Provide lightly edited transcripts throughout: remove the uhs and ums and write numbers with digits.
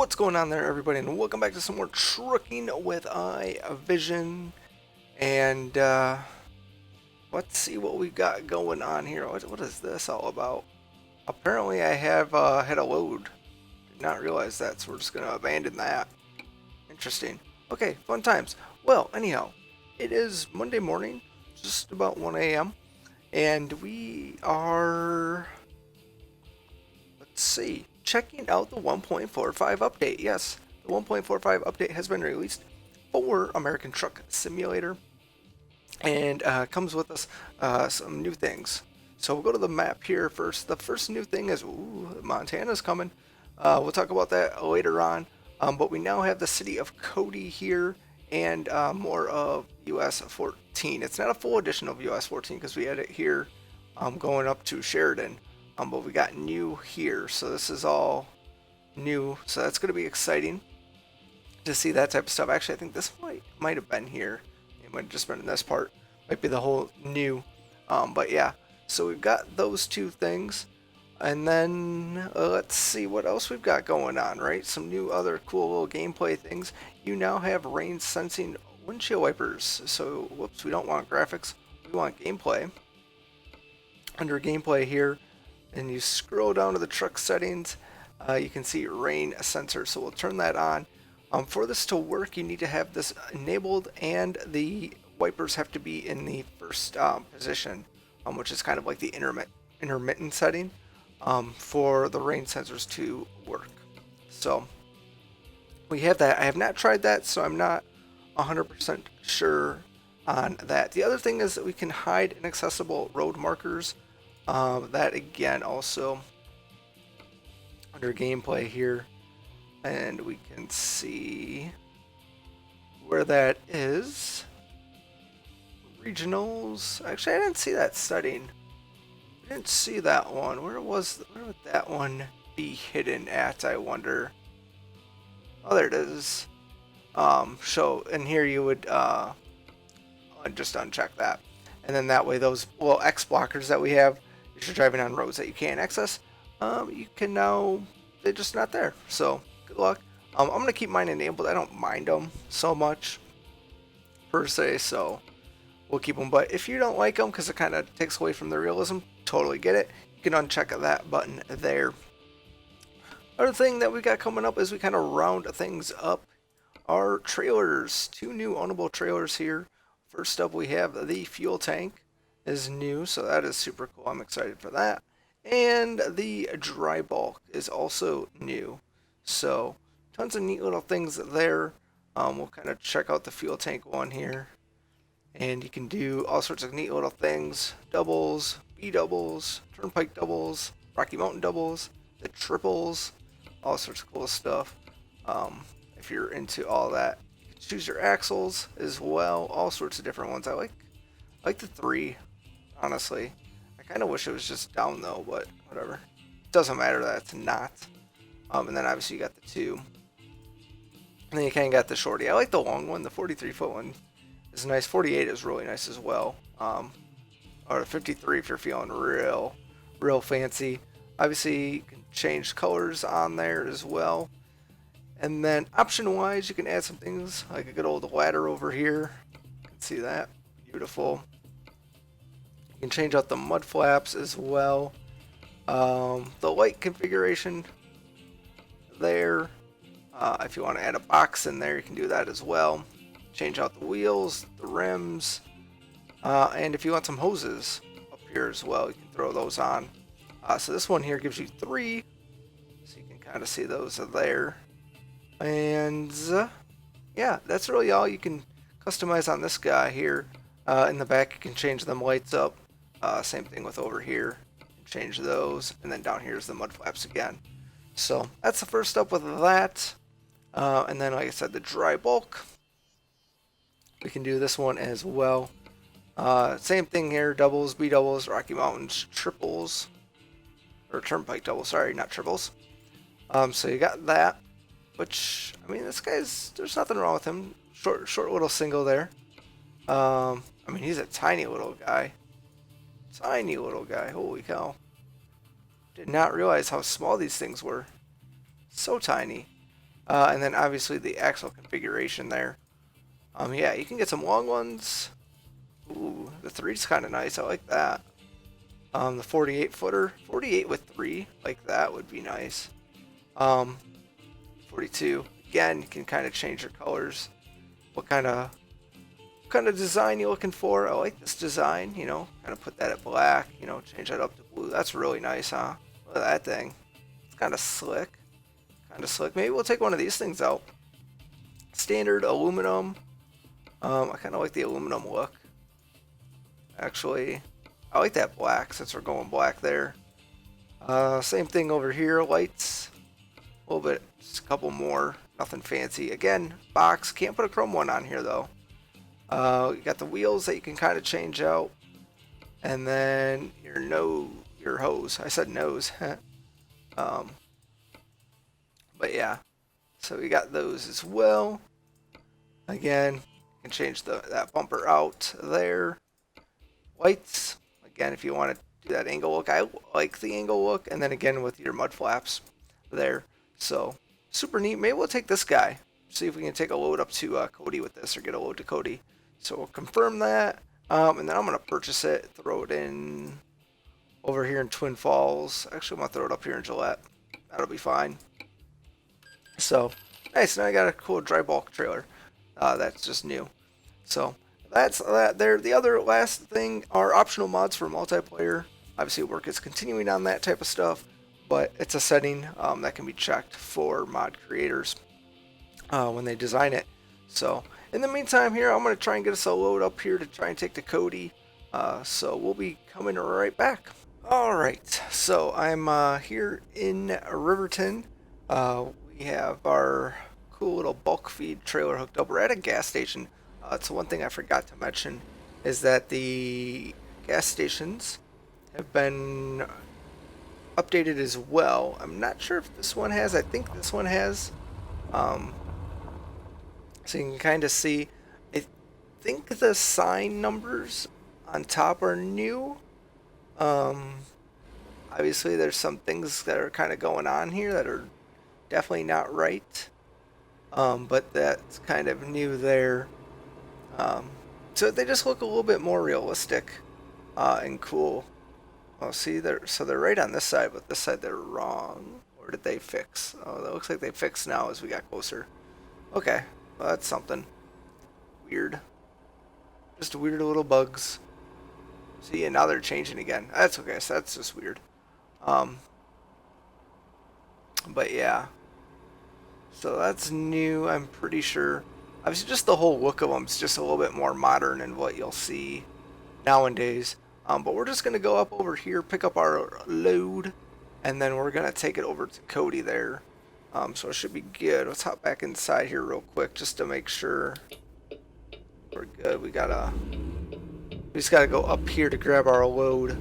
What's going on there, everybody, and welcome back to some more trucking with iVision. And let's see what we got going on here. What is this all about? Apparently, I have had a load. Did not realize that, so we're just gonna abandon that. Interesting. Okay, fun times. Well, anyhow, it is Monday morning, just about 1 a.m., and we are. Let's see. Checking out the 1.45 update. Yes, the 1.45 update has been released for American Truck Simulator, and comes with us some new things. So we'll go to the map here first. The first new thing is, ooh, Montana's coming. We'll talk about that later on. But we now have the city of Cody here, and more of US-14. It's not a full edition of US-14 because we had it here going up to Sheridan. But we got new here, so this is all new. So that's going to be exciting to see that type of stuff. Actually, I think this might have been here. It might have just been in this part. Might be the whole new. But yeah, so we've got those two things. And then let's see what else we've got going on, right? Some new other cool little gameplay things. You now have rain sensing windshield wipers. So, whoops, we don't want graphics. We want gameplay. Under gameplay here, and you scroll down to the truck settings, you can see rain sensor. So we'll turn that on. For this to work, you need to have this enabled, and the wipers have to be in the first position, which is kind of like the intermittent setting for the rain sensors to work. So we have that. I have not tried that, so I'm not 100% sure on that. The other thing is that we can hide inaccessible road markers. That again also under gameplay here, and we can see where that is. Regionals. Actually, I didn't see that setting. I didn't see that one. Where would that one be hidden at, I wonder? Oh, there it is. So in here you would just uncheck that, and then that way those little X blockers that we have, if you're driving on roads that you can't access, you can now, they're just not there. So good luck. I'm gonna keep mine enabled. I don't mind them so much per se, so we'll keep them. But if you don't like them because it kind of takes away from the realism, totally get it. You can uncheck that button there. Other thing that we got coming up is we kind of round things up. Our trailers, two new ownable trailers here. First up, we have the fuel tank is new, so that is super cool. I'm excited for that. And the dry bulk is also new, so tons of neat little things there. We'll kind of check out the fuel tank one here, and you can do all sorts of neat little things: doubles, B doubles, turnpike doubles, Rocky Mountain doubles, the triples, all sorts of cool stuff. If you're into all that, you can choose your axles as well, all sorts of different ones. I like the 3. Honestly, I kind of wish it was just down though, but whatever. It doesn't matter that it's not. And then obviously you got the 2. And then you kind of got the shorty. I like the long one. The 43-foot one is nice. 48 is really nice as well. Or the 53 if you're feeling real fancy. Obviously, you can change colors on there as well. And then option-wise, you can add some things like a good old ladder over here. You can see that. Beautiful. You can change out the mud flaps as well. The light configuration there. If you want to add a box in there, you can do that as well. Change out the wheels, the rims, and if you want some hoses up here as well, you can throw those on. So this one here gives you 3, so you can kind of see those are there. And yeah, that's really all you can customize on this guy here. In the back, you can change them lights up. Same thing with over here. Change those, and then down here is the mud flaps again. So that's the first up with that. And then, like I said, the dry bulk. We can do this one as well. Same thing here: doubles, B doubles, Rocky Mountains, triples, or turnpike doubles. Sorry, not triples. So you got that. Which, I mean, this guy's, there's nothing wrong with him. Short little single there. I mean, he's a tiny little guy. Tiny little guy. Holy cow. Did not realize how small these things were. So tiny. And then obviously the axle configuration there. Yeah, you can get some long ones. Ooh, the 3's kind of nice. I like that. The 48 footer, 48 with 3, like that would be nice. 42, again, you can kind of change your colors. What kind of design you looking for? I like this design, you know, kind of put that at black, you know, change that up to blue. That's really nice, huh? Look at that thing. It's kind of slick. Kind of slick. Maybe we'll take one of these things out. Standard aluminum. I kind of like the aluminum look. Actually, I like that black since we're going black there. Same thing over here. Lights. A little bit, just a couple more. Nothing fancy. Again, box. Can't put a chrome one on here though. You got the wheels that you can kind of change out. And then your hose. I said nose. But yeah. So we got those as well. Again, you can change that bumper out there. Lights. Again, if you want to do that angle look, I like the angle look. And then again with your mud flaps there. So super neat. Maybe we'll take this guy. See if we can take a load up to Cody with this, or get a load to Cody. So we'll confirm that. And then I'm going to purchase it, throw it in over here in Twin Falls. Actually, I'm going to throw it up here in Gillette. That'll be fine. So, nice. Now I got a cool dry bulk trailer. That's just new. So, that's that there. The other last thing are optional mods for multiplayer. Obviously, work is continuing on that type of stuff, but it's a setting that can be checked for mod creators when they design it. So, in the meantime here, I'm going to try and get us a load up here to try and take to Cody. So, we'll be coming right back. Alright, so I'm here in Riverton. We have our cool little bulk feed trailer hooked up. We're at a gas station. So one thing I forgot to mention is that the gas stations have been updated as well. I'm not sure if this one has. I think this one has. So you can kind of see. I think the sign numbers on top are new. Obviously there's some things that are kind of going on here that are definitely not right. But that's kind of new there. So they just look a little bit more realistic and cool. Oh, see, they're right on this side, but this side they're wrong. Or did they fix? Oh, that looks like they fixed now as we got closer. Okay, well, that's something weird. Just weird little bugs. See, and now they're changing again. That's okay. So that's just weird. But yeah. So that's new, I'm pretty sure. Obviously, just the whole look of them is just a little bit more modern than what you'll see nowadays. But we're just going to go up over here, pick up our load, and then we're going to take it over to Cody there. So it should be good. Let's hop back inside here real quick just to make sure we're good. We just got to go up here to grab our load.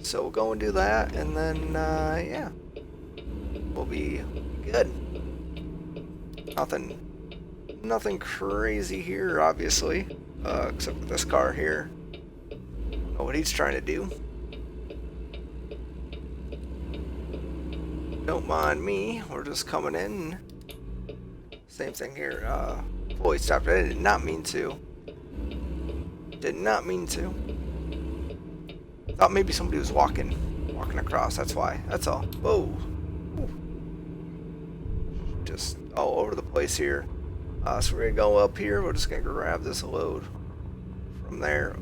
So we'll go and do that, and then, yeah, we'll be good. Nothing crazy here, obviously, except for this car here. Don't know what he's trying to do. Don't mind me. We're just coming in. Same thing here. Fully stopped. I did not mean to. Did not mean to. Thought maybe somebody was walking across. That's why. That's all. Whoa. Ooh. Just all over the place here. So we're gonna go up here. We're just gonna grab this load from there.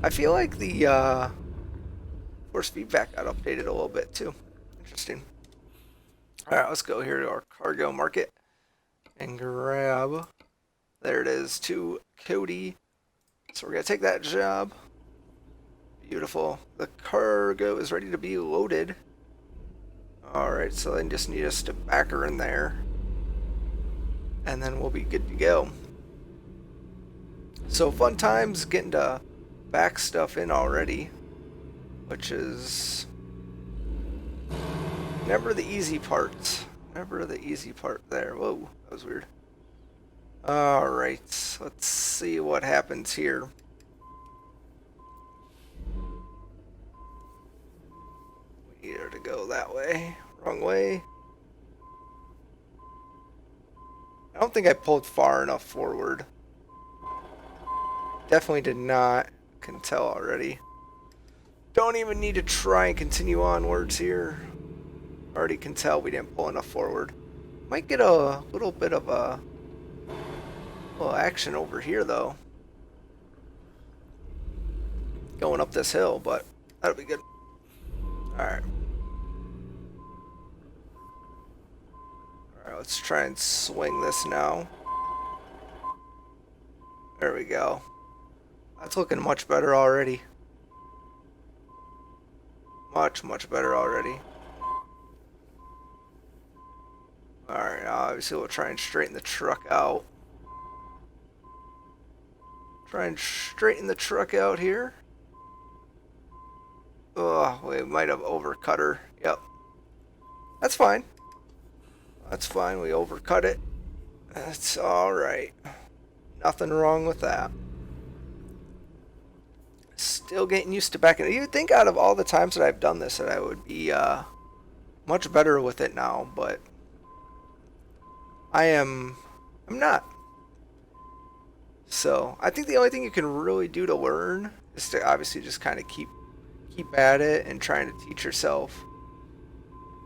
I feel like the force feedback got updated a little bit too. Interesting. All right, let's go here to our cargo market and grab. There it is, to Cody. So we're gonna take that job. Beautiful. The cargo is ready to be loaded. Alright, so then just need us to back her in there. And then we'll be good to go. So fun times getting to back stuff in already. Which is never the easy part. Never the easy part there. Whoa, that was weird. Alright, let's see what happens here. We need her to go that way. Wrong way. I don't think I pulled far enough forward. Definitely did not. Can tell already. Don't even need to try and continue onwards here. Already can tell we didn't pull enough forward. Might get a little bit of a little action over here though. Going up this hill, but that'll be good. Alright. Alright, let's try and swing this now. There we go. That's looking much better already. Much, much better already. Alright, now obviously we'll try and straighten the truck out. Try and straighten the truck out here. Oh, we might have overcut her. Yep. That's fine. That's fine, we overcut it. That's alright. Nothing wrong with that. Still getting used to backing. You'd think out of all the times that I've done this that I would be much better with it now, but I'm not. So I think the only thing you can really do to learn is to obviously just kind of keep at it and trying to teach yourself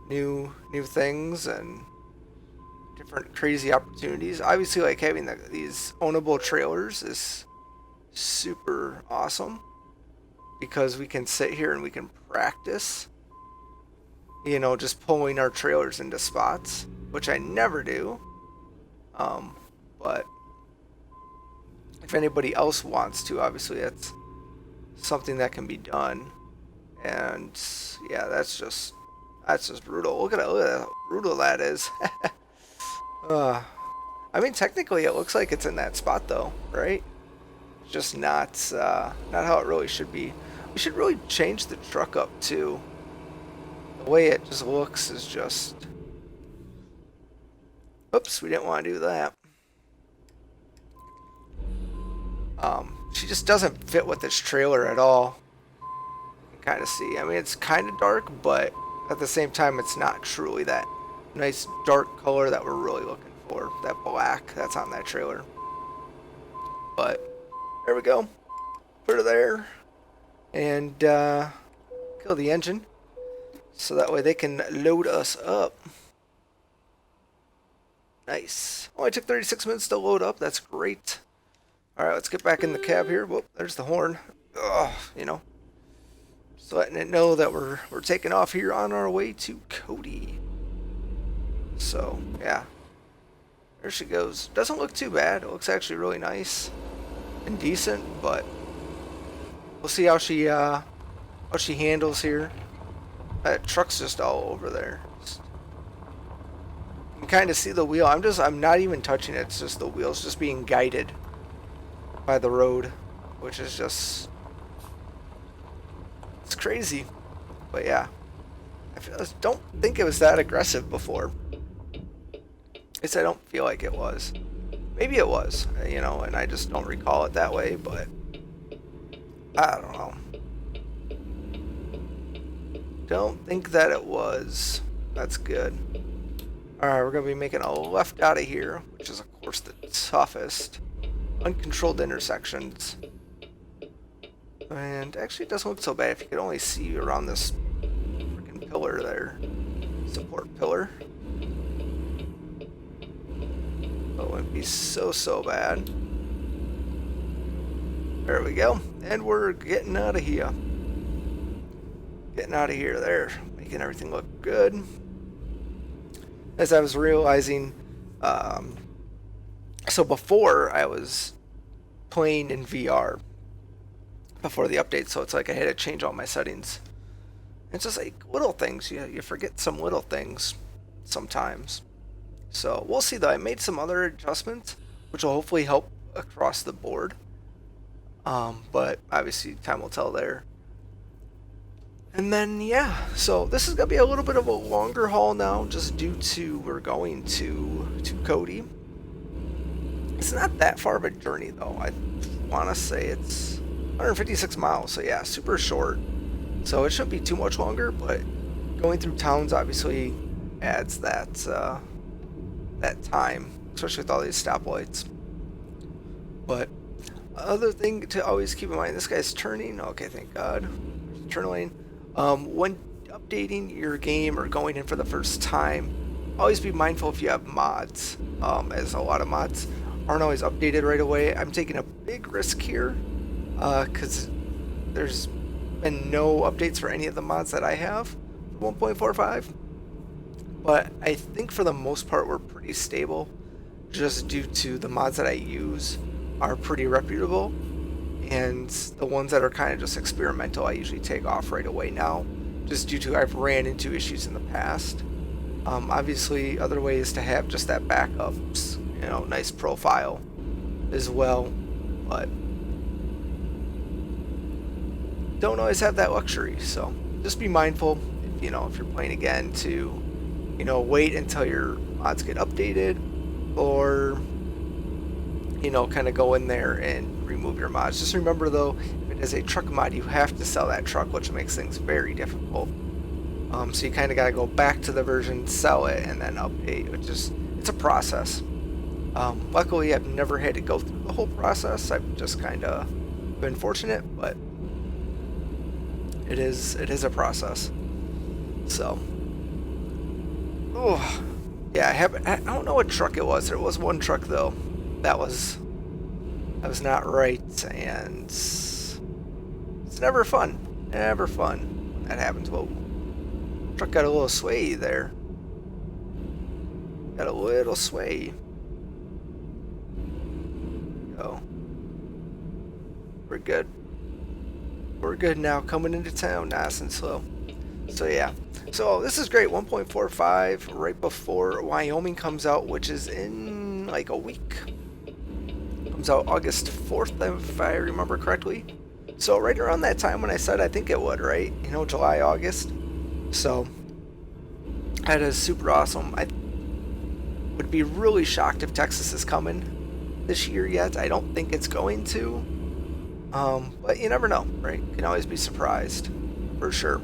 new things and different crazy opportunities. Obviously, like having these ownable trailers is super awesome because we can sit here and we can practice, you know, just pulling our trailers into spots, which I never do. But if anybody else wants to, obviously that's something that can be done. And yeah, that's just brutal. Look at how brutal that is. I mean, technically it looks like it's in that spot though, right? It's just not how it really should be. We should really change the truck up too. The way it just looks is just... Oops, we didn't want to do that. She just doesn't fit with this trailer at all. You can kind of see. I mean, it's kind of dark, but at the same time, it's not truly that nice dark color that we're really looking for. That black that's on that trailer. But there we go. Put her there. And kill the engine. So that way they can load us up. Nice. Only took 36 minutes to load up. That's great. Alright, let's get back in the cab here. Whoop, there's the horn. Ugh, you know. Just letting it know that we're taking off here on our way to Cody. So, yeah. There she goes. Doesn't look too bad. It looks actually really nice and decent, but we'll see how she handles here. That truck's just all over there. You can kind of see the wheel. I'm not even touching it. It's just the wheel's just being guided by the road, which is just, it's crazy. But yeah, I don't think it was that aggressive before. At least I don't feel like it was. Maybe it was, you know, and I just don't recall it that way, but I don't know. Don't think that it was. That's good. Alright, we're going to be making a left out of here, which is of course the toughest. Uncontrolled intersections. And actually it doesn't look so bad if you could only see around this freaking pillar there. Support pillar. But it wouldn't be so bad. There we go. And we're getting out of here. Getting out of here there. Making everything look good. As I was realizing, so before I was playing in VR before the update, so it's like I had to change all my settings. It's just like little things. You forget some little things sometimes. So we'll see though. I made some other adjustments which will hopefully help across the board. But obviously time will tell there. And then yeah, so this is gonna be a little bit of a longer haul now, just due to we're going to Cody. It's not that far of a journey though. I want to say it's 156 miles, so yeah, super short. So it shouldn't be too much longer, but going through towns obviously adds that that time, especially with all these stoplights. But other thing to always keep in mind, this guy's turning. Okay, thank God. Turn lane. When updating your game or going in for the first time, always be mindful if you have mods, as a lot of mods aren't always updated right away. I'm taking a big risk here because there's been no updates for any of the mods that I have for 1.45, but I think for the most part we're pretty stable, just due to the mods that I use are pretty reputable, and the ones that are kind of just experimental I usually take off right away now, just due to I've ran into issues in the past. Obviously other ways to have just that backups, you know, nice profile as well, but don't always have that luxury, so just be mindful, you know, if you're playing again, to, you know, wait until your mods get updated, or, you know, kind of go in there and remove your mods. Just remember though, if it is a truck mod, you have to sell that truck, which makes things very difficult. So you kind of got to go back to the version, sell it, and then update, which is, it's a process. Luckily I've never had to go through the whole process. I've just kind of been fortunate, but it is a process. So, oh yeah, I don't know what truck it was. There was one truck though that was not right, and it's never fun. Never fun when that happens. Whoa, truck got a little sway there. Got a little sway. Go. We're good. We're good now, coming into town nice and slow. So yeah, so this is great. 1.45 right before Wyoming comes out, which is in like a week. Comes out August 4th, if I remember correctly. So right around that time when I said I think it would, right? You know, July, August. So that is super awesome. I would be really shocked if Texas is coming this year yet. I don't think it's going to. But you never know, right? You can always be surprised, for sure.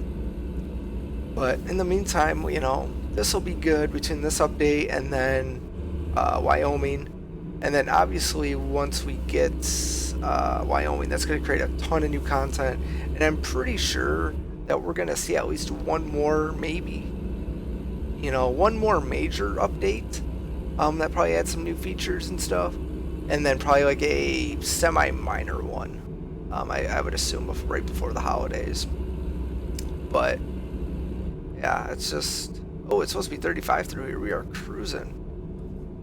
But in the meantime, you know, this will be good between this update and then Wyoming. And then obviously once we get Wyoming, that's going to create a ton of new content. And I'm pretty sure that we're going to see at least one more, maybe, you know, one more major update that probably adds some new features and stuff. And then probably like a semi-minor one. I would assume right before the holidays. But yeah, it's just, oh, it's supposed to be 35 through here. We are cruising.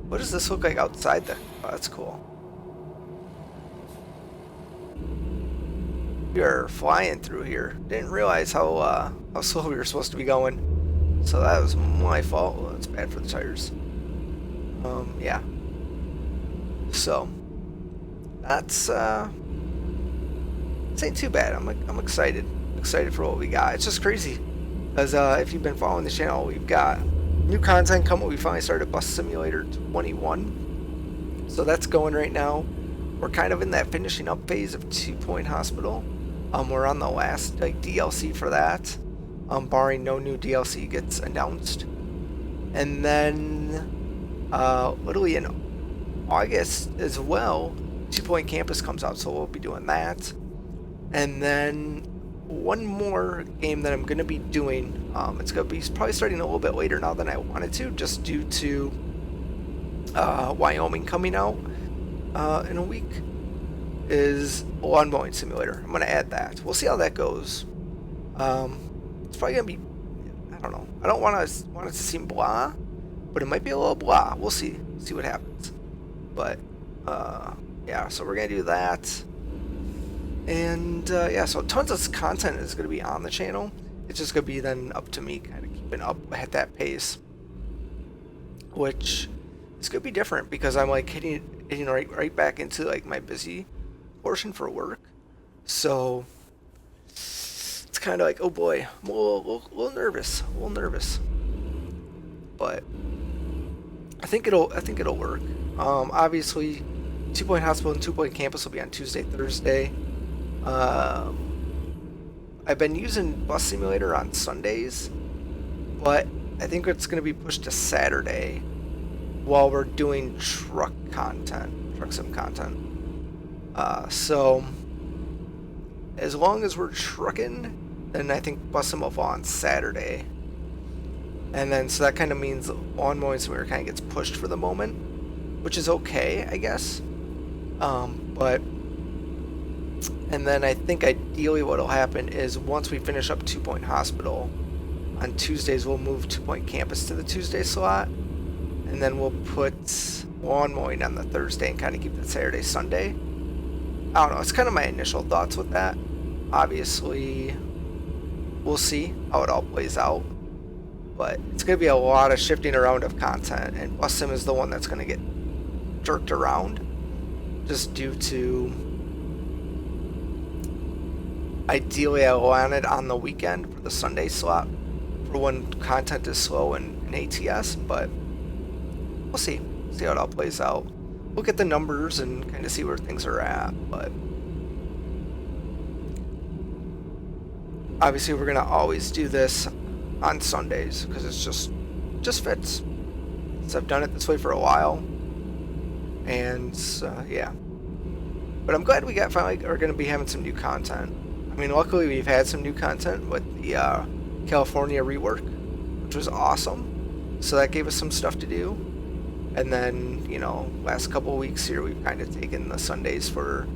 What does this look like outside then? Oh, that's cool. We are flying through here. Didn't realize how slow we were supposed to be going. So that was my fault. Well, it's bad for the tires. Yeah. So that's this ain't too bad. I'm excited. Excited for what we got. It's just crazy. Because if you've been following the channel, we've got new content coming. We finally started Bus Simulator 21. So that's going right now. We're kind of in that finishing up phase of 2 Point Hospital. We're on the last like DLC for that. Barring no new DLC gets announced. And then literally in August as well, 2 Point Campus comes out, so we'll be doing that. And then one more game that I'm going to be doing, it's going to be probably starting a little bit later now than I wanted to, just due to Wyoming coming out in a week, is a lawn mowing simulator. I'm going to add that. We'll see how that goes. It's probably going to be, I don't know. I don't want it to seem blah, but it might be a little blah. We'll see. See what happens. But yeah, so we're going to do that. And yeah, so tons of content is going to be on the channel. It's just going to be then up to me kind of keeping up at that pace, which is going to be different because I'm like hitting right back into like my busy portion for work. So it's kind of like, oh boy, I'm a little nervous, but I think it'll work. Obviously, 2 Point Hospital and 2 Point Campus will be on Tuesday, Thursday. I've been using Bus Simulator on Sundays, but I think it's going to be pushed to Saturday while we're doing truck sim content. So as long as we're trucking, then I think bus sim will fall on Saturday. And then, so that kind of means Lawn Mowing Simulator kind of gets pushed for the moment, which is okay, I guess. And then I think ideally what'll happen is once we finish up 2 Point Hospital, on Tuesdays we'll move 2 Point Campus to the Tuesday slot, and then we'll put Lawn Mowing on the Thursday and kind of keep it Saturday, Sunday. I don't know, it's kind of my initial thoughts with that. Obviously, we'll see how it all plays out. But it's going to be a lot of shifting around of content, and Bus Sim is the one that's going to get jerked around just due to ideally I want it on the weekend for the Sunday slot for when content is slow in ATS, but we'll see how it all plays out. Look at the numbers and kind of see where things are at, but obviously we're going to always do this on Sundays because it's just fits. So I've done it this way for a while, and yeah. But I'm glad we finally are going to be having some new content. I mean, luckily we've had some new content with the California rework, which was awesome. So that gave us some stuff to do. And then, you know, last couple of weeks here we've kind of taken the Sundays for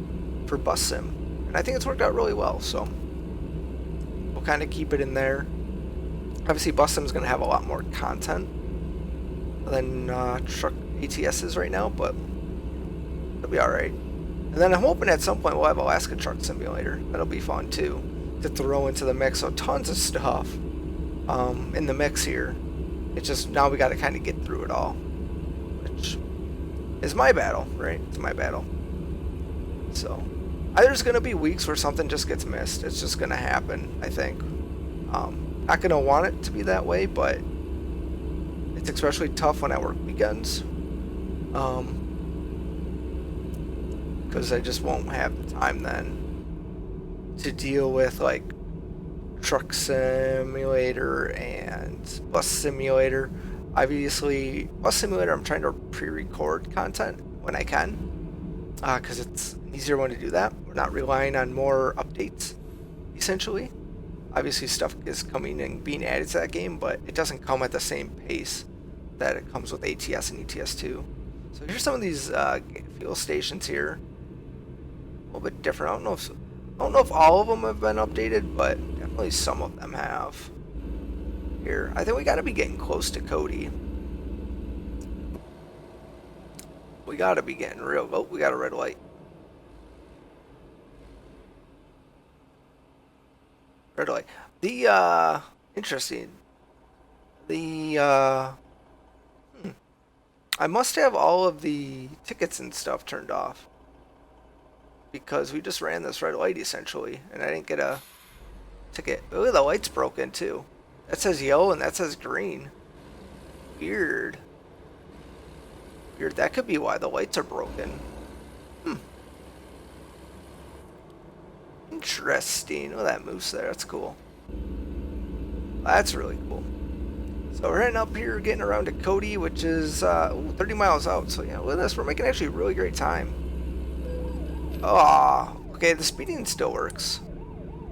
Bus Sim, and I think it's worked out really well. So we'll kind of keep it in there. Obviously, Bus Sim is going to have a lot more content than truck ATS is right now, but it'll be alright. And then I'm hoping at some point we'll have Alaska Truck Simulator. That'll be fun too, to throw into the mix. So tons of stuff in the mix here. It's just now we got to kind of get through it all, which is my battle, right? It's my battle. So there's going to be weeks where something just gets missed. It's just going to happen, I think. Not going to want it to be that way, but it's especially tough when I work weekends. Because I just won't have the time then to deal with like Truck Simulator and Bus Simulator. Obviously, Bus Simulator I'm trying to pre-record content when I can, because it's an easier one to do that. We're not relying on more updates, essentially. Obviously, stuff is coming and being added to that game, but it doesn't come at the same pace that it comes with ATS and ETS2. So here's some of these fuel stations here. A little bit different. I don't know if all of them have been updated, but definitely some of them have. Here, I think we got to be getting close to Cody. We got to be getting real. Oh, we got a red light. Red light. The interesting. The I must have all of the tickets and stuff turned off, because we just ran this red light essentially, and I didn't get a ticket. Oh, the light's broken too. That says yellow and that says green. Weird. Weird. That could be why the lights are broken. Interesting. Oh, that moose there. That's cool. That's really cool. So we're heading up here, getting around to Cody, which is 30 miles out. So yeah, look at this. We're making actually really great time. Oh, okay. The speeding still works.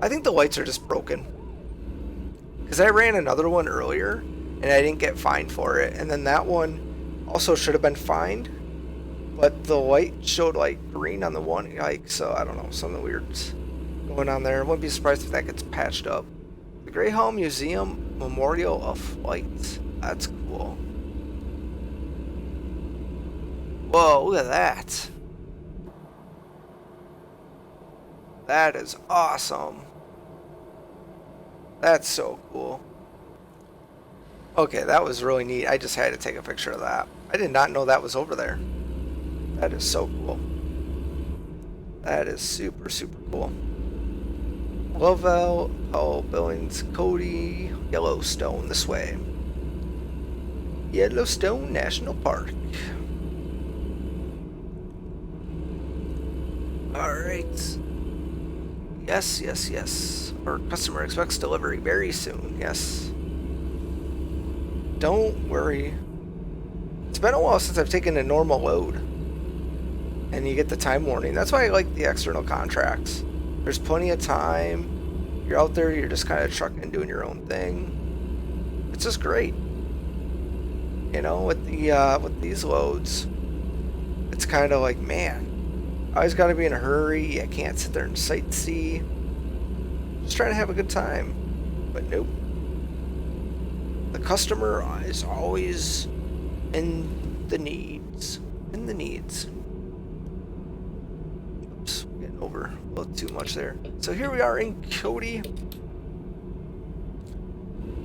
I think the lights are just broken. Because I ran another one earlier, and I didn't get fined for it. And then that one also should have been fined, but the light showed like green on the one. Like, so I don't know, something weird's going on there. I wouldn't be surprised if that gets patched up. The Greyhound Museum Memorial of Flight. That's cool. Whoa, look at that. That is awesome. That's so cool. Okay, that was really neat. I just had to take a picture of that. I did not know that was over there. That is so cool. That is super, super cool. Lovell, Powell, Billings, Cody, Yellowstone, this way. Yellowstone National Park. Alright. Yes, yes, yes. Our customer expects delivery very soon, yes. Don't worry. It's been a while since I've taken a normal load. And you get the time warning. That's why I like the external contracts. There's plenty of time. You're out there, you're just kind of trucking, doing your own thing. It's just great. You know, with these loads, it's kind of like, man, I always got to be in a hurry. I can't sit there and sightsee. Just trying to have a good time. But nope. The customer is always in the needs. In the needs. Oops, getting over a little too much there. So here we are in Cody.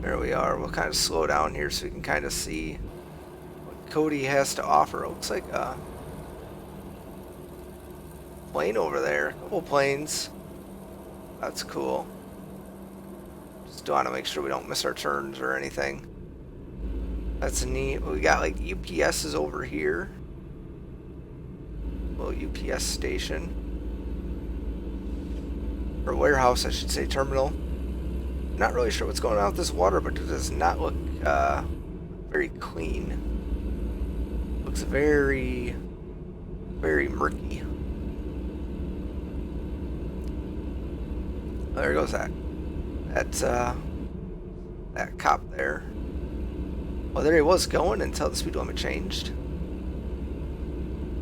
There we are. We'll kind of slow down here so we can kind of see what Cody has to offer. It looks like a plane over there. A couple planes. That's cool. Just want to make sure we don't miss our turns or anything. That's neat. We got like UPS is over here. Little UPS station. Or warehouse, I should say, terminal. Not really sure what's going on with this water, but it does not look very clean. Looks very, very murky. Oh, there goes that cop there. Well, there he was going until the speed limit changed.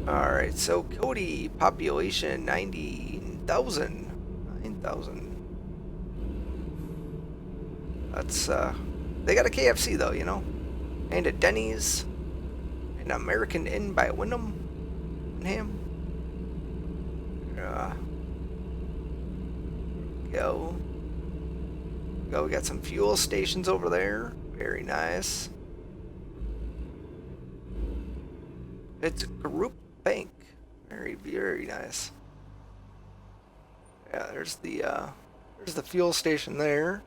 Alright, so Cody, population 90,000. 9,000. That's, they got a KFC though, you know? And a Denny's. An American Inn by Wyndham. Go. We got some fuel stations over there. Very nice. It's a group bank. Very, very nice. Yeah, there's the fuel station there.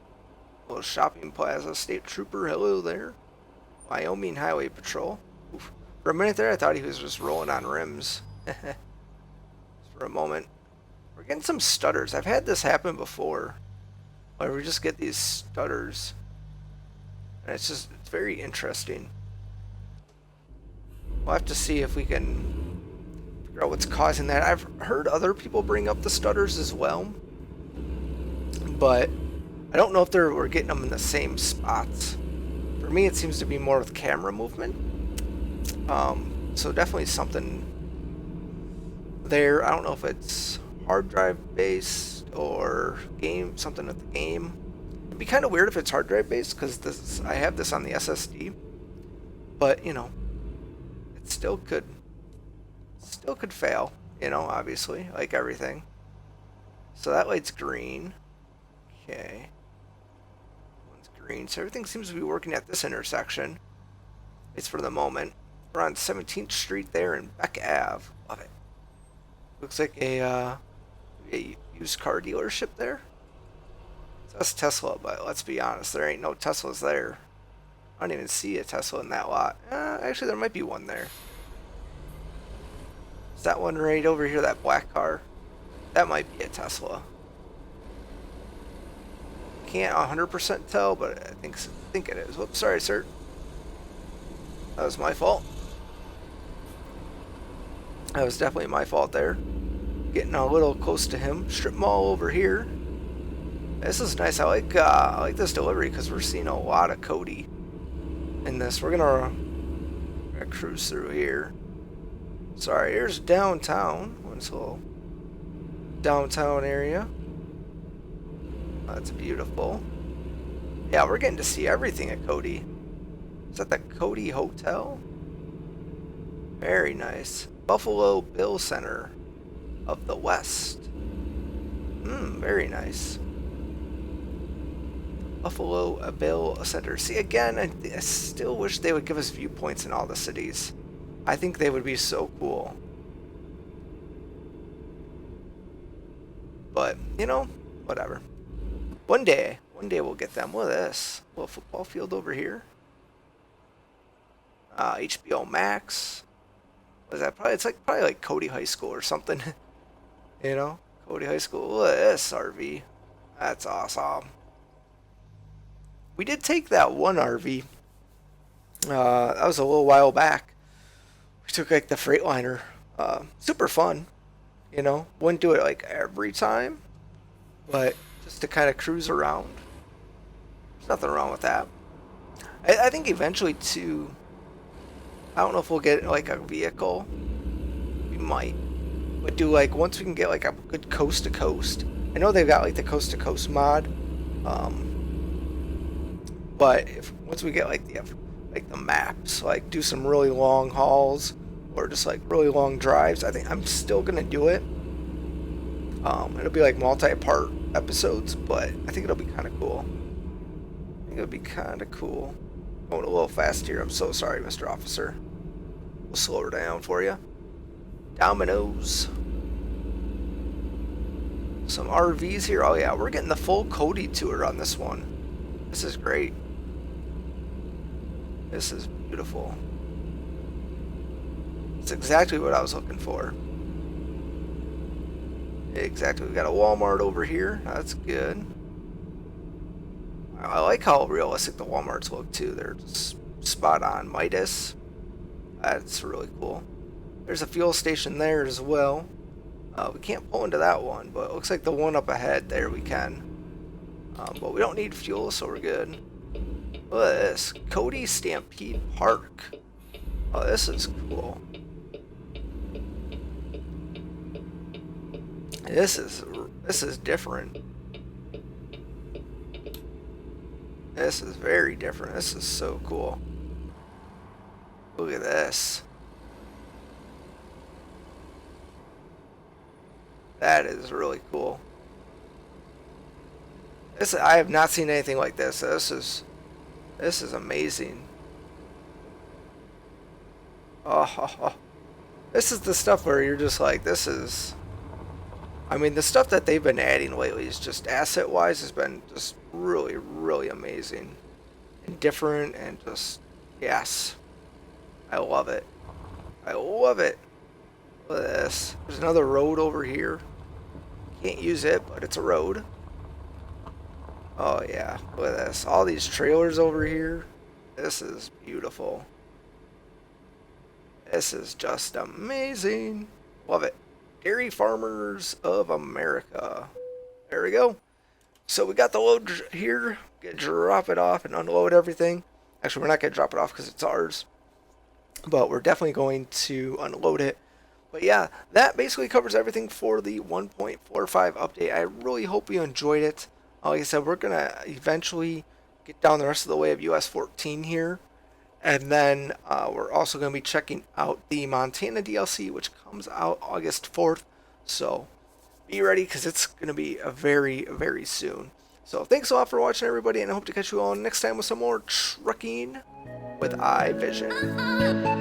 Little shopping plaza. State Trooper, hello there. Wyoming Highway Patrol. Oof. For a minute there, I thought he was just rolling on rims. Just for a moment. We're getting some stutters. I've had this happen before. Where we just get these stutters. And it's very interesting. We'll have to see if we can figure out what's causing that. I've heard other people bring up the stutters as well. But I don't know if we're getting them in the same spots. For me, it seems to be more with camera movement. So definitely something there. I don't know if it's hard drive based or something with the game. It'd be kind of weird if it's hard drive based because I have this on the SSD. But you know, it still could fail. You know, obviously, like everything. So that light's green. Okay. One's green. So everything seems to be working at this intersection. It's for the moment. We're on 17th Street there in Beck Ave. Love it. Looks like a used car dealership there. So that's Tesla, but let's be honest, there ain't no Teslas there. I don't even see a Tesla in that lot. Actually, there might be one there. Is that one right over here, that black car? That might be a Tesla. Can't 100% tell, but I think it is. Whoops, sorry, sir. That was my fault. That was definitely my fault there. Getting a little close to him. Strip mall over here. This is nice. I like this delivery because we're seeing a lot of Cody in this. We're gonna cruise through here. Sorry, here's downtown. This little downtown area. That's beautiful. Yeah, we're getting to see everything at Cody. Is that the Cody Hotel? Very nice. Buffalo Bill Center of the West. Very nice. Buffalo Bill Center. See, again, I still wish they would give us viewpoints in all the cities. I think they would be so cool. But, you know, whatever. One day we'll get them. Look at this. A little football field over here. HBO Max. What is that? Probably like Cody High School or something. You know? Cody High School. Look at this RV. That's awesome. We did take that one RV. That was a little while back. We took like the Freightliner. Super fun, you know. Wouldn't do it like every time, but just to kind of cruise around. There's nothing wrong with that. I think eventually too. I don't know if we'll get like a vehicle. We might, but do like once we can get like a good coast to coast. I know they've got like the coast to coast mod, but if once we get like the maps, like do some really long hauls or just like really long drives, I think I'm still gonna do it. It'll be like multi-part episodes, but I think it'll be kind of cool. I think it'll be kind of cool. Going a little fast here. I'm so sorry, Mr. Officer. We'll slow her down for you. Dominoes. Some RVs here. Oh yeah, we're getting the full Cody tour on this one. This is great. This is beautiful. It's exactly what I was looking for. Exactly. We got a Walmart over here. That's good. I like how realistic the Walmarts look too. They're just spot on. Midas. That's really cool. There's a fuel station there as well. We can't pull into that one, but it looks like the one up ahead there we can. But we don't need fuel, so we're good. Look at this. Cody Stampede Park. Oh, this is cool. This is different. This is very different. This is so cool. Look at this. That is really cool. I have not seen anything like this. This is amazing. Oh, this is the stuff where you're just like, this is. I mean, the stuff that they've been adding lately is just asset-wise has been just really, really amazing and different and just yes, I love it. I love it. Look at this. There's another road over here. Can't use it, but it's a road. Oh yeah, look at this. All these trailers over here. This is beautiful. This is just amazing. Love it. Dairy Farmers of America. There we go. So we got the load here. Gonna drop it off and unload everything. Actually, we're not gonna drop it off because it's ours, but we're definitely going to unload it. But yeah, that basically covers everything for the 1.45 update. I really hope you enjoyed it. Like I said, we're gonna eventually get down the rest of the way of US-14 here. And then we're also going to be checking out the Montana DLC, which comes out August 4th. So be ready because it's going to be very, very soon. So thanks a lot for watching, everybody, and I hope to catch you all next time with some more trucking with iVision.